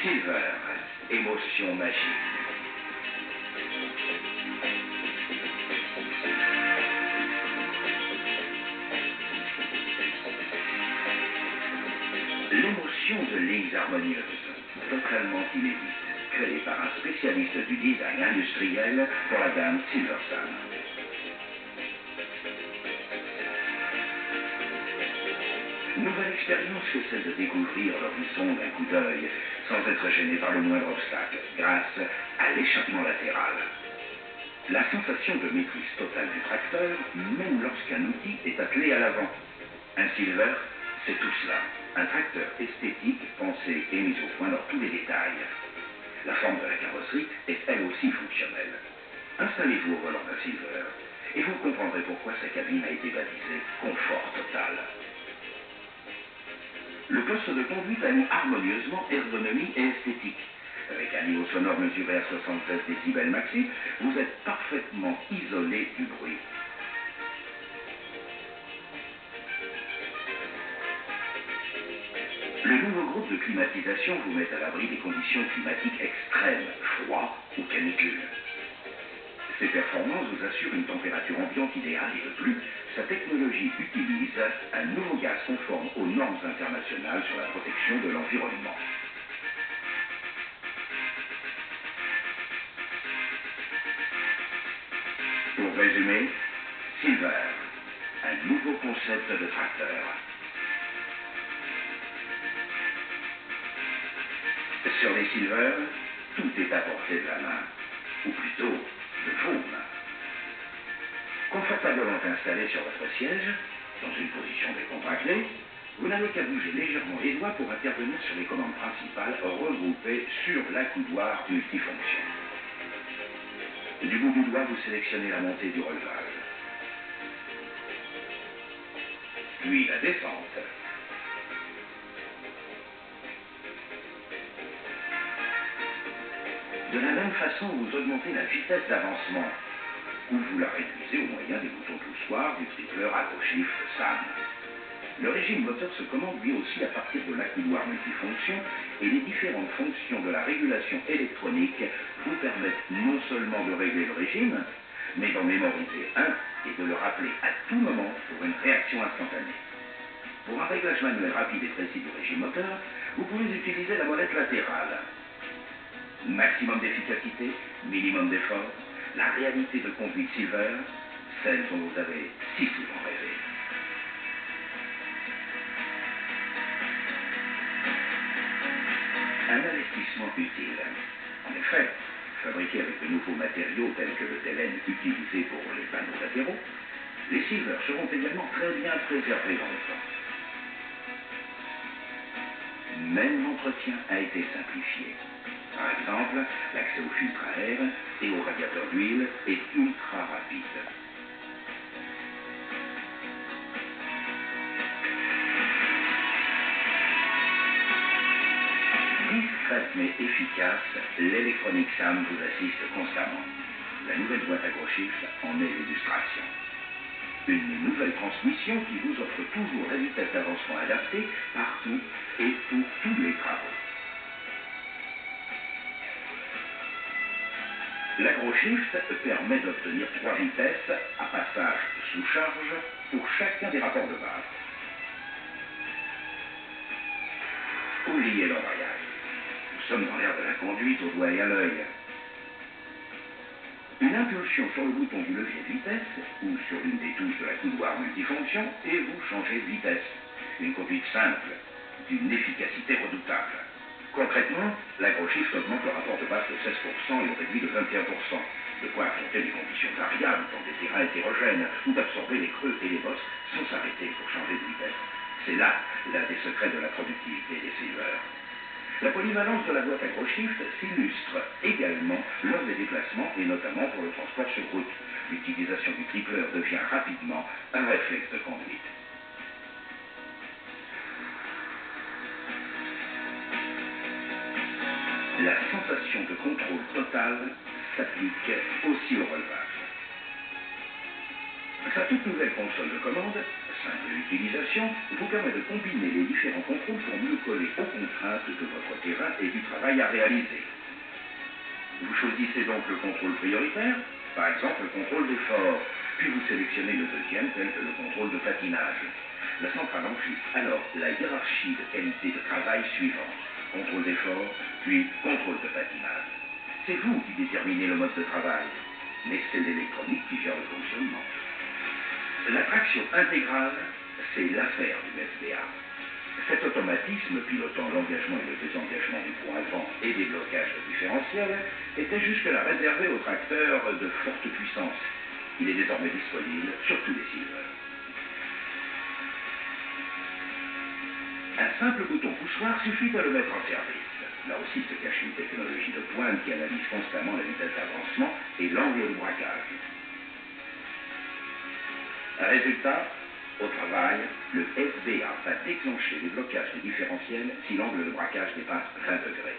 Silver, émotion magique. L'émotion de lignes harmonieuses, totalement inédite, créée par un spécialiste du design industriel pour la gamme Silversun. Nouvelle expérience que celle de découvrir l'horizon d'un coup d'œil, sans être gêné par le moindre obstacle, grâce à l'échappement latéral. La sensation de maîtrise totale du tracteur, même lorsqu'un outil est attelé à l'avant. Un Silver, c'est tout cela. Un tracteur esthétique, pensé et mis au point dans tous les détails. La forme de la carrosserie est elle aussi fonctionnelle. Installez-vous au volant d'un Silver et vous comprendrez pourquoi sa cabine a été baptisée Confort Total. Le poste de conduite allie harmonieusement ergonomie et esthétique. Avec un niveau sonore mesuré à 76 décibels maxi, vous êtes parfaitement isolé du bruit. Le nouveau groupe de climatisation vous met à l'abri des conditions climatiques extrêmes, froid ou canicule. Ces performances vous assurent une température ambiante idéale et de plus, sa technologie utilise un nouveau gaz conforme aux normes internationales sur la protection de l'environnement. Pour résumer, Silver, un nouveau concept de tracteur. Sur les Silver, tout est à portée de la main, ou plutôt de vos mains. Confortablement installé sur votre siège, dans une position décontractée, vous n'avez qu'à bouger légèrement les doigts pour intervenir sur les commandes principales regroupées sur l'accoudoir multifonction. Du bout du doigt, vous sélectionnez la montée du relevage, puis la descente. De la même façon, vous augmentez la vitesse d'avancement, ou vous la réduisez au moyen des boutons poussoirs du tripleur AgroShift SAM. Le régime moteur se commande lui aussi à partir de l'accoudoir multifonction et les différentes fonctions de la régulation électronique vous permettent non seulement de régler le régime, mais d'en mémoriser un et de le rappeler à tout moment pour une réaction instantanée. Pour un réglage manuel rapide et précis du régime moteur, vous pouvez utiliser la molette latérale. Maximum d'efficacité, minimum d'effort, la réalité de conduite Silver, celle dont vous avez si souvent rêvé. Un investissement utile. En effet, fabriqués avec de nouveaux matériaux tels que le télène utilisé pour les panneaux latéraux, les Silver seront également très bien préservés dans le temps. Même l'entretien a été simplifié. Par exemple, l'accès au filtre à air et au radiateur d'huile est ultra rapide. Discrète mais efficace, l'électronique SAM vous assiste constamment. La nouvelle boîte AgroShift en est l'illustration. Une nouvelle transmission qui vous offre toujours la vitesse d'avancement adaptée partout et pour tous les travaux. L'AgroShift permet d'obtenir 3 vitesses à passage sous charge pour chacun des rapports de base. Oubliez l'embrayage. Nous sommes dans l'ère de la conduite au doigt et à l'œil. Une impulsion sur le bouton du levier de vitesse ou sur l'une des touches de l'accoudoir multifonction et vous changez de vitesse. Une conduite simple, d'une efficacité redoutable. Concrètement, l'AgroShift augmente le rapport de base de 16% et le réduit de 21%. De quoi affronter des conditions variables dans des terrains hétérogènes ou d'absorber les creux et les bosses sans s'arrêter pour changer de vitesse. C'est là l'un des secrets de la productivité des Silver. La polyvalence de la boîte AgroShift s'illustre également lors des déplacements et notamment pour le transport sur route. L'utilisation du tripleur devient rapidement un réflexe de conduite. La sensation de contrôle total s'applique aussi au relevage. Sa toute nouvelle console de commande, simple d'utilisation, vous permet de combiner les différents contrôles pour mieux coller aux contraintes de votre terrain et du travail à réaliser. Vous choisissez donc le contrôle prioritaire, par exemple le contrôle d'effort, puis vous sélectionnez le deuxième tel que le contrôle de patinage. La centrale enregistre alors la hiérarchie de qualité de travail suivante: contrôle d'effort, puis contrôle de patinage. C'est vous qui déterminez le mode de travail, mais c'est l'électronique qui gère le fonctionnement. La traction intégrale, c'est l'affaire du SBA. Cet automatisme pilotant l'engagement et le désengagement du pont avant et des blocages de différentiel était jusque-là réservé aux tracteurs de forte puissance. Il est désormais disponible sur tous les Silver. Un simple bouton poussoir suffit à le mettre en service. Là aussi se cache une technologie de pointe qui analyse constamment la vitesse d'avancement et l'angle de braquage. Résultat, au travail, le SBA va déclencher les blocages des différentiels si l'angle de braquage dépasse 20 degrés.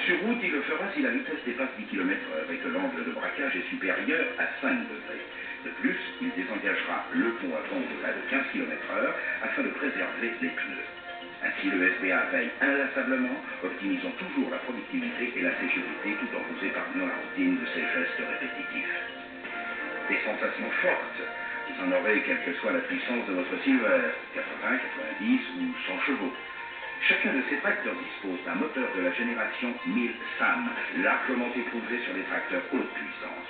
Sur route, il le fera si la vitesse dépasse 10 km/h et que l'angle de braquage est supérieur à 5 degrés. De plus, il désengagera le pont avant au-delà de 15 km/h afin de préserver les pneus. Ainsi, le SBA veille inlassablement, optimisant toujours la productivité et la sécurité tout en vous épargnant la routine de ces gestes répétitifs. Des sensations fortes, vous en aurez quelle que soit la puissance de votre Silver, 80, 90 ou 100 chevaux. Chacun de ces tracteurs dispose d'un moteur de la génération 1000 SAM, largement éprouvé sur les tracteurs haute puissance.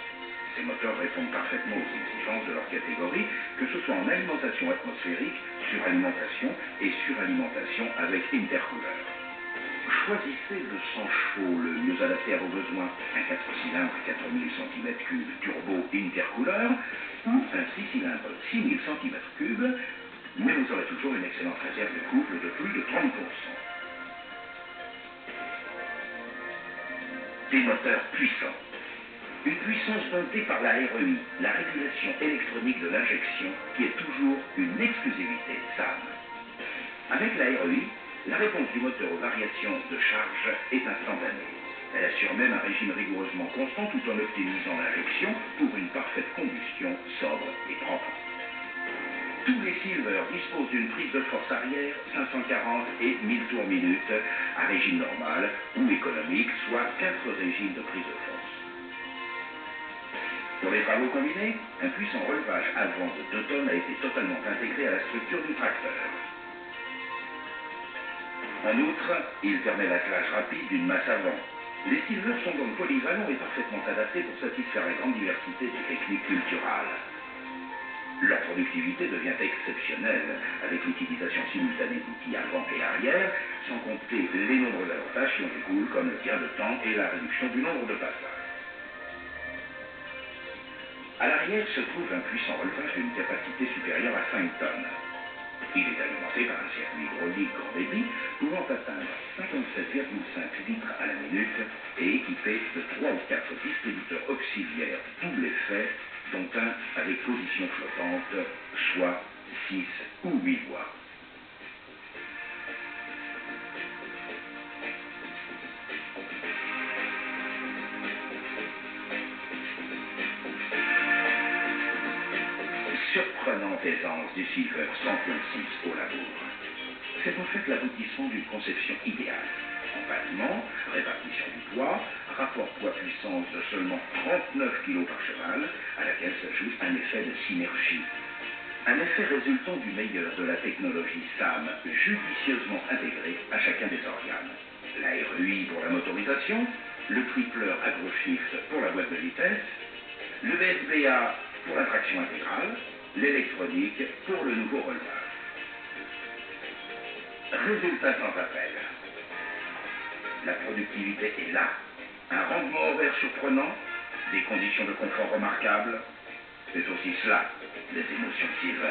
Ces moteurs répondent parfaitement aux exigences de leur catégorie, que ce soit en alimentation atmosphérique, suralimentation et suralimentation avec intercooler. Choisissez le 100 chevaux le mieux adapté à vos besoins, un 4 cylindres 4000 cm3 turbo intercooler ou un 6 cylindres 6000 cm3, mais vous aurez toujours une excellente réserve de couple de plus de 30%. Des moteurs puissants. Une puissance montée par la REI, la régulation électronique de l'injection, qui est toujours une exclusivité SAM. Avec la REI, la réponse du moteur aux variations de charge est instantanée. Elle assure même un régime rigoureusement constant tout en optimisant l'injection pour une parfaite combustion sobre et propre. Tous les Silver disposent d'une prise de force arrière 540 et 1000 tours minute à régime normal ou économique, soit 4 régimes de prise de force. Pour les travaux combinés, un puissant relevage avant de 2 tonnes a été totalement intégré à la structure du tracteur. En outre, il permet l'attelage rapide d'une masse avant. Les Silver sont donc polyvalents et parfaitement adaptés pour satisfaire la grande diversité des techniques culturales. Leur productivité devient exceptionnelle avec l'utilisation simultanée d'outils avant et arrière, sans compter les nombreux avantages qui en découlent comme le gain de temps et la réduction du nombre de passages. À l'arrière se trouve un puissant relevage d'une capacité supérieure à 5 tonnes. Il est alimenté par un circuit hydraulique grand débit pouvant atteindre 57,5 litres à la minute et équipé de 3 ou 4 distributeurs auxiliaires double effet, dont un avec position flottante, soit 6 ou 8 voies. Surprenante aisance du Silver 100.6 au labour. C'est en fait l'aboutissement d'une conception idéale. Empattement, répartition du poids, rapport poids-puissance de seulement 39 kg par cheval, à laquelle s'ajoute un effet de synergie. Un effet résultant du meilleur de la technologie SAM, judicieusement intégrée à chacun des organes. La REI pour la motorisation, le tripleur AgroShift pour la boîte de vitesse, le SBA pour la traction intégrale, l'électronique pour le nouveau relevage. Résultat sans appel. La productivité est là. Un rendement horaire surprenant, des conditions de confort remarquables. C'est aussi cela, les émotions Silver.